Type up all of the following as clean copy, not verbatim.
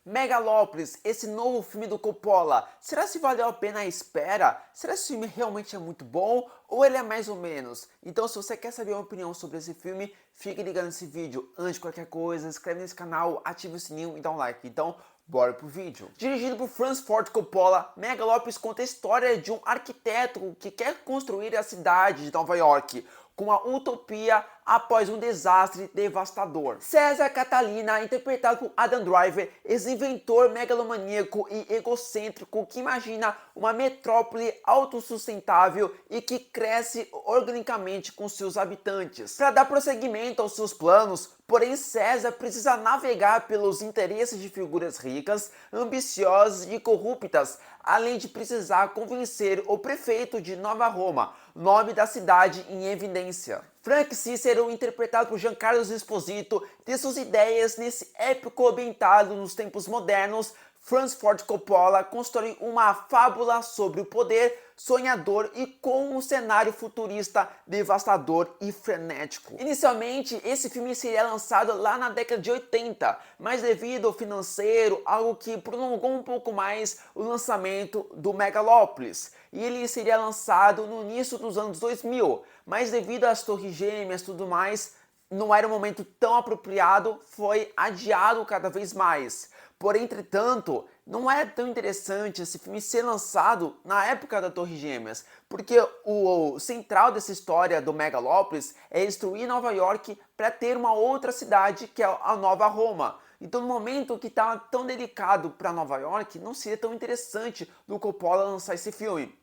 Megalópolis, esse novo filme do Coppola, será se valeu a pena a espera? Será que esse filme realmente é muito bom ou ele é mais ou menos? Então se você quer saber a minha opinião sobre esse filme, fique ligado nesse vídeo. Antes de qualquer coisa, inscreve nesse canal, ative o sininho e dá um like. Então, bora pro vídeo. Dirigido por Francis Ford Coppola, Megalópolis conta a história de um arquiteto que quer construir a cidade de Nova York com uma utopia após um desastre devastador. César Catalina, interpretado por Adam Driver, esse inventor megalomaníaco e egocêntrico que imagina uma metrópole autossustentável e que cresce organicamente com seus habitantes. Para dar prosseguimento aos seus planos, porém César precisa navegar pelos interesses de figuras ricas, ambiciosas e corruptas, além de precisar convencer o prefeito de Nova Roma, nome da cidade em evidência. Frank Cícero, interpretado por Giancarlo Esposito, tem suas ideias nesse épico ambientado nos tempos modernos. Francis Ford Coppola constrói uma fábula sobre o poder sonhador e com um cenário futurista devastador e frenético. Inicialmente, esse filme seria lançado lá na década de 80, mas devido ao financeiro, algo que prolongou um pouco mais o lançamento do Megalópolis. E ele seria lançado no início dos anos 2000, mas devido às torres gêmeas e tudo mais, não era um momento tão apropriado, foi adiado cada vez mais. Porém, entretanto, não é tão interessante esse filme ser lançado na época da Torre Gêmeas, porque o central dessa história do Megalópolis é destruir Nova York para ter uma outra cidade que é a Nova Roma. Então, no momento que está tão delicado para Nova York, não seria tão interessante do Coppola lançar esse filme.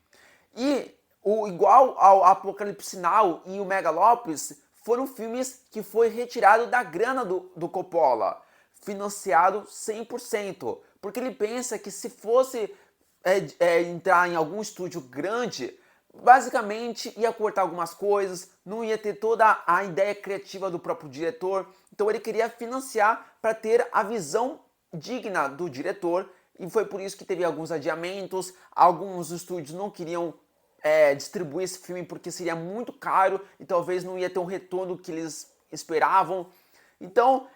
E igual ao Apocalipse Now e o Megalópolis, foram filmes que foi retirado da grana do Coppola, financiado 100%, porque ele pensa que se fosse entrar em algum estúdio grande, basicamente ia cortar algumas coisas, não ia ter toda a ideia criativa do próprio diretor, então ele queria financiar para ter a visão digna do diretor, e foi por isso que teve alguns adiamentos, alguns estúdios não queriam distribuir esse filme porque seria muito caro e talvez não ia ter um retorno que eles esperavam. Então,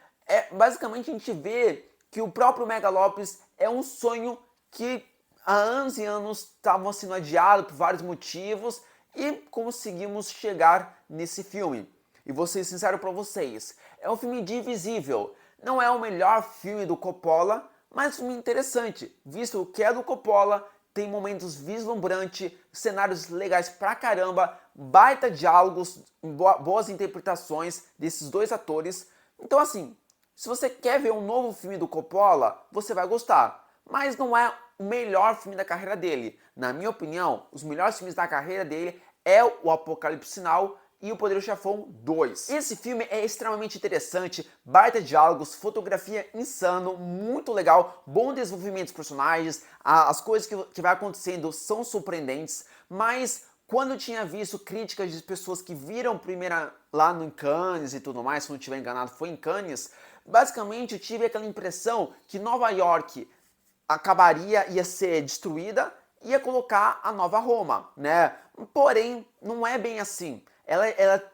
basicamente a gente vê que o próprio Megalópolis é um sonho que há anos e anos estavam sendo adiado por vários motivos e conseguimos chegar nesse filme. E vou ser sincero para vocês, é um filme divisível. Não é o melhor filme do Coppola, mas um filme interessante, visto que é do Coppola, tem momentos vislumbrantes, cenários legais pra caramba, baita diálogos, boas interpretações desses dois atores. Então assim, se você quer ver um novo filme do Coppola, você vai gostar. Mas não é o melhor filme da carreira dele. Na minha opinião, os melhores filmes da carreira dele é o Apocalipse Now e o Poderoso Chefão 2. Esse filme é extremamente interessante, baita diálogos, fotografia insano, muito legal, bom desenvolvimento dos personagens, as coisas que vai acontecendo são surpreendentes, mas quando eu tinha visto críticas de pessoas que viram primeiro lá no Cannes e tudo mais, se não estiver enganado foi em Cannes, basicamente eu tive aquela impressão que Nova York ia ser destruída e ia colocar a Nova Roma, né? Porém, não é bem assim. Ela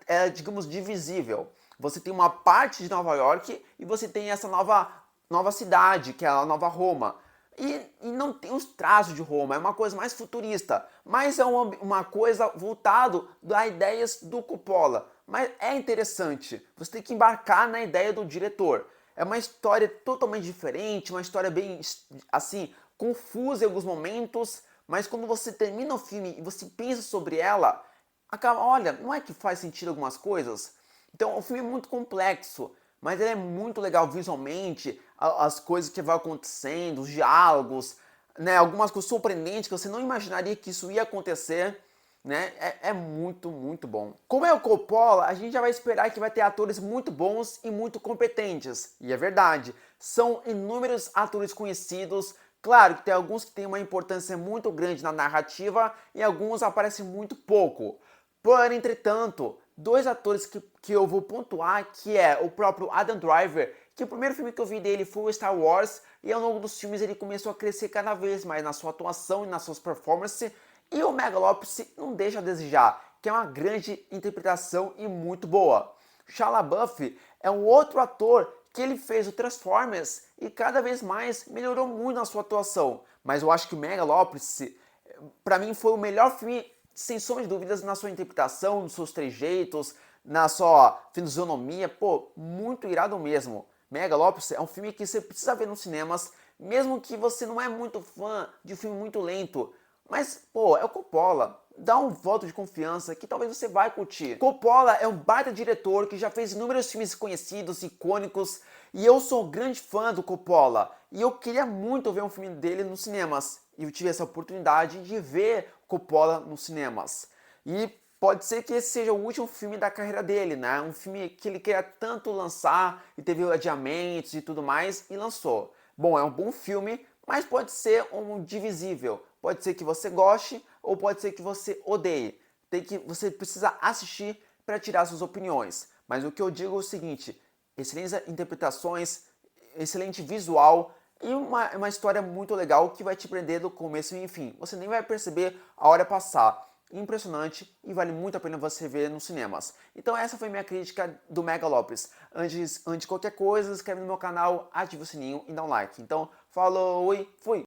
é, digamos, divisível. Você tem uma parte de Nova York e você tem essa nova cidade, que é a Nova Roma. E não tem os traços de Roma, é uma coisa mais futurista, mas é uma coisa voltado das ideias do Coppola. Mas é interessante, você tem que embarcar na ideia do diretor. É uma história totalmente diferente, uma história bem, assim, confusa em alguns momentos, mas quando você termina o filme e você pensa sobre ela, acaba, olha, não é que faz sentido algumas coisas? Então o filme é muito complexo, mas ele é muito legal visualmente, as coisas que vão acontecendo, os diálogos, né, algumas coisas surpreendentes que você não imaginaria que isso ia acontecer, né, é muito, muito bom. Como é o Coppola, a gente já vai esperar que vai ter atores muito bons e muito competentes, e é verdade, são inúmeros atores conhecidos. Claro que tem alguns que têm uma importância muito grande na narrativa e alguns aparecem muito pouco. Porém, entretanto, dois atores que eu vou pontuar, que é o próprio Adam Driver, que o primeiro filme que eu vi dele foi o Star Wars, e ao longo dos filmes ele começou a crescer cada vez mais na sua atuação e nas suas performances, e o Megalópolis não deixa a desejar, que é uma grande interpretação e muito boa. Shia LaBeouf é um outro ator porque ele fez o Transformers e cada vez mais melhorou muito na sua atuação. Mas eu acho que o Megalopolis, pra mim, foi o melhor filme, sem sombra de dúvidas, na sua interpretação, nos seus trejeitos, na sua fisionomia. Pô, muito irado mesmo. Megalopolis é um filme que você precisa ver nos cinemas, mesmo que você não é muito fã de um filme muito lento. Mas, pô, é o Coppola. Dá um voto de confiança que talvez você vai curtir. Coppola é um baita diretor que já fez inúmeros filmes conhecidos, icônicos, e eu sou um grande fã do Coppola. E eu queria muito ver um filme dele nos cinemas. E eu tive essa oportunidade de ver Coppola nos cinemas. E pode ser que esse seja o último filme da carreira dele, né? Um filme que ele queria tanto lançar e teve adiamentos e tudo mais, e lançou. Bom, é um bom filme, mas pode ser um divisível. Pode ser que você goste ou pode ser que você odeie. Você precisa assistir para tirar suas opiniões. Mas o que eu digo é o seguinte: excelentes interpretações, excelente visual e uma história muito legal que vai te prender do começo e fim. Você nem vai perceber a hora passar. Impressionante e vale muito a pena você ver nos cinemas. Então essa foi minha crítica do Megalopolis. Antes de qualquer coisa, se inscreve no meu canal, ativa o sininho e dá um like. Então, falou e fui!